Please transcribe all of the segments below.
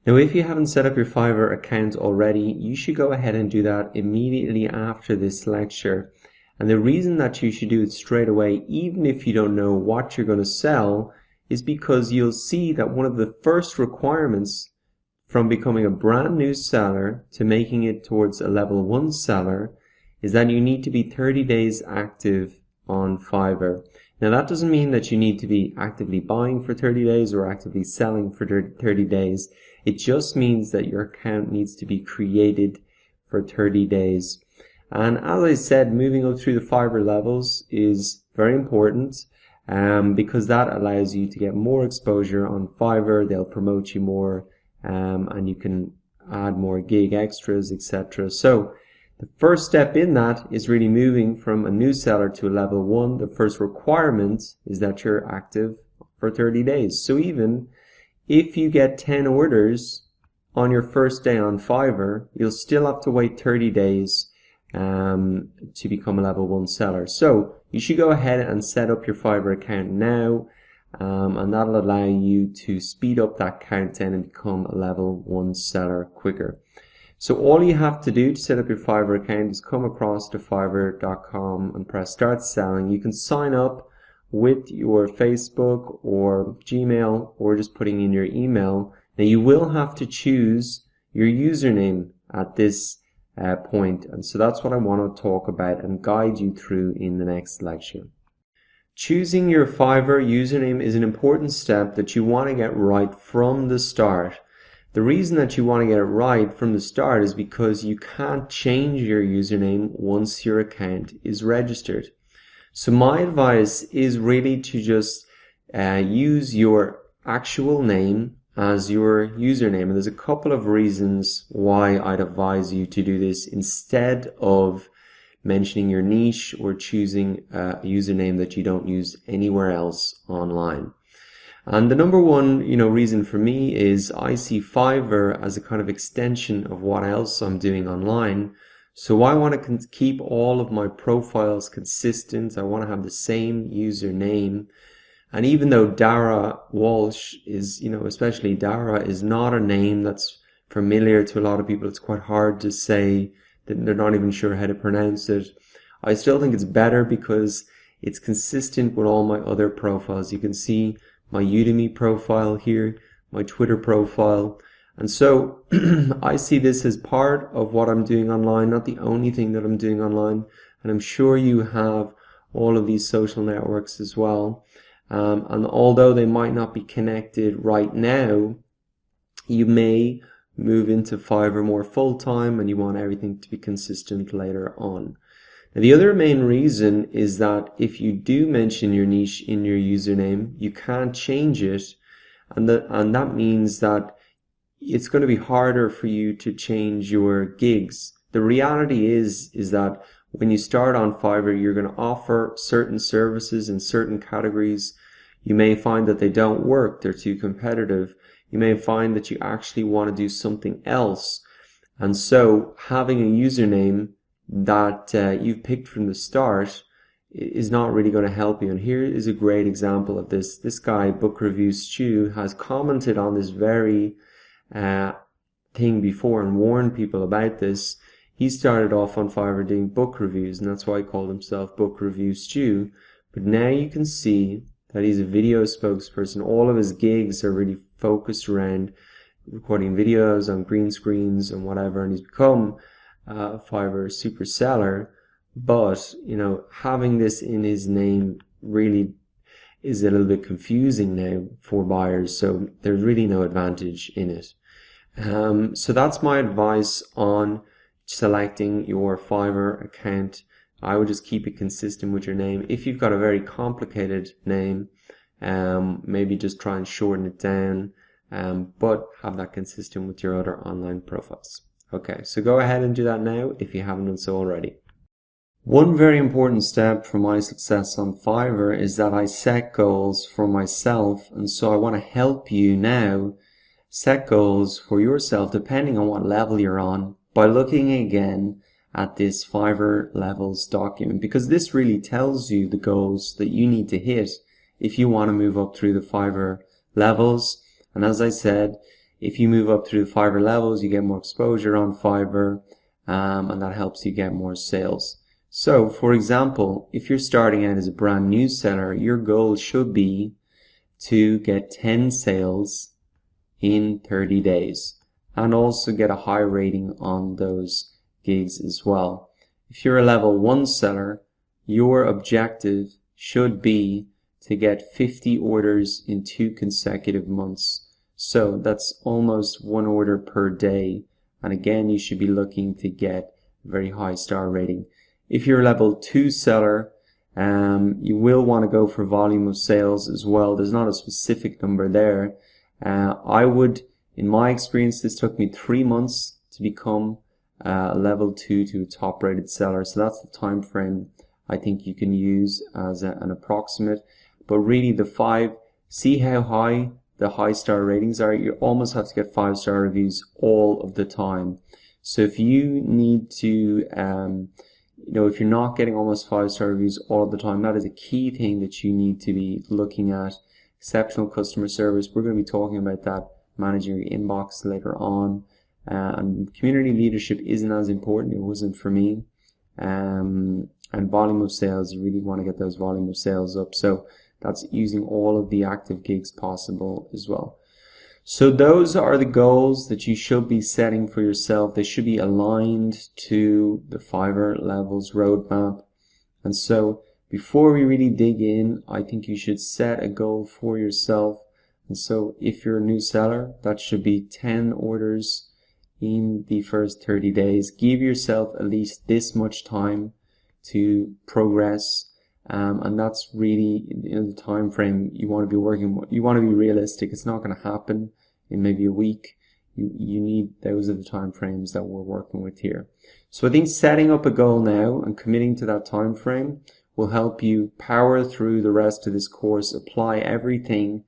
Now, if you haven't set up your Fiverr account already, you should go ahead and do that immediately after this lecture. And the reason that you should do it straight away, even if you don't know what you're going to sell, is because you'll see that one of the first requirements from becoming a brand new seller to making it towards a level 1 seller is that you need to be 30 days active on Fiverr. Now, that doesn't mean that you need to be actively buying for 30 days or actively selling for 30 days. It just means that your account needs to be created for 30 days. And as I said, moving up through the Fiverr levels is very important because that allows you to get more exposure on Fiverr. They'll promote you more and you can add more gig extras, etc. So the first step in that is really moving from a new seller to a level 1. The first requirement is that you're active for 30 days. So even if you get 10 orders on your first day on Fiverr, you'll still have to wait 30 days to become a level 1 seller. So you should go ahead and set up your Fiverr account now, and that'll allow you to speed up that countdown and become a level 1 seller quicker. So all you have to do to set up your Fiverr account is come across to fiverr.com and press start selling. You can sign up with your Facebook or Gmail or just putting in your email. Now you will have to choose your username at this point, and so that's what I want to talk about and guide you through in the next lecture. Choosing your Fiverr username is an important step that you want to get right from the start. The reason that you want to get it right from the start is because you can't change your username once your account is registered. So my advice is really to just use your actual name as your username. And there's a couple of reasons why I'd advise you to do this instead of mentioning your niche or choosing a username that you don't use anywhere else online. And the number one, reason for me is I see Fiverr as a kind of extension of what else I'm doing online. So I want to keep all of my profiles consistent. I want to have the same username. And even though Dara Walsh is, especially Dara is not a name that's familiar to a lot of people, it's quite hard to say, that they're not even sure how to pronounce it. I still think it's better because it's consistent with all my other profiles. You can see my Udemy profile here, my Twitter profile. And so I see this as part of what I'm doing online, not the only thing that I'm doing online. And I'm sure you have all of these social networks as well. And although they might not be connected right now, you may move into Fiverr more full-time and you want everything to be consistent later on. Now, the other main reason is that if you do mention your niche in your username, you can't change it, and that means that it's going to be harder for you to change your gigs. The reality is that when you start on Fiverr, you're going to offer certain services in certain categories. You may find that they don't work, they're too competitive. You may find that you actually want to do something else. And so having a username that you've picked from the start is not really going to help you. And here is a great example of this. This guy, Book Review Stu, has commented on this very thing before and warned people about this. He started off on Fiverr doing book reviews, and that's why he called himself Book Review Stu. But now you can see that he's a video spokesperson. All of his gigs are really focused around recording videos on green screens and whatever, and he's become a Fiverr super seller. But having this in his name really is a little bit confusing now for buyers, so there's really no advantage in it. So that's my advice on selecting your Fiverr account. I would just keep it consistent with your name. If you've got a very complicated name, maybe just try and shorten it down, but have that consistent with your other online profiles. Okay, so go ahead and do that now if you haven't done so already. One very important step for my success on Fiverr is that I set goals for myself, and so I want to help you now set goals for yourself depending on what level you're on by looking again at this Fiverr levels document, because this really tells you the goals that you need to hit if you want to move up through the Fiverr levels. And as I said, If you move up through the Fiverr levels, you get more exposure on Fiverr, and that helps you get more sales. So, for example, if you're starting out as a brand new seller, your goal should be to get 10 sales in 30 days and also get a high rating on those gigs as well. If you're a level 1 seller, your objective should be to get 50 orders in 2 consecutive months. So that's almost 1 order per day. And again, you should be looking to get a very high star rating. If you're a level 2 seller, you will want to go for volume of sales as well. There's not a specific number there. I would, in my experience, this took me 3 months to become a level 2 to a top rated seller. So that's the time frame I think you can use as an approximate. But really the 5, see how high the high star ratings are. You almost have to get 5-star reviews all of the time. So if you need to, if you're not getting almost 5-star reviews all the time, that is a key thing that you need to be looking at. Exceptional customer service. We're going to be talking about that, managing your inbox later on. And community leadership isn't as important. It wasn't for me. And volume of sales, you really want to get those volume of sales up. So that's using all of the active gigs possible as well. So those are the goals that you should be setting for yourself. They should be aligned to the Fiverr Levels roadmap. And so before we really dig in, I think you should set a goal for yourself. And so if you're a new seller, that should be 10 orders in the first 30 days. Give yourself at least this much time to progress. And that's really the time frame you want to be working with. You want to be realistic. It's not going to happen in maybe a week. You need, those are the time frames that we're working with here. So I think setting up a goal now and committing to that time frame will help you power through the rest of this course, apply everything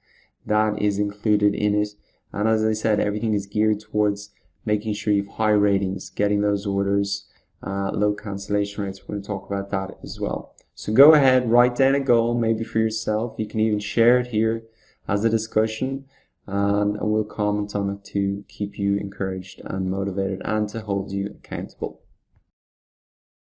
that is included in it. And as I said, everything is geared towards making sure you have high ratings, getting those orders, low cancellation rates. We're going to talk about that as well. So go ahead, write down a goal, maybe for yourself. You can even share it here as a discussion, and we'll comment on it to keep you encouraged and motivated and to hold you accountable.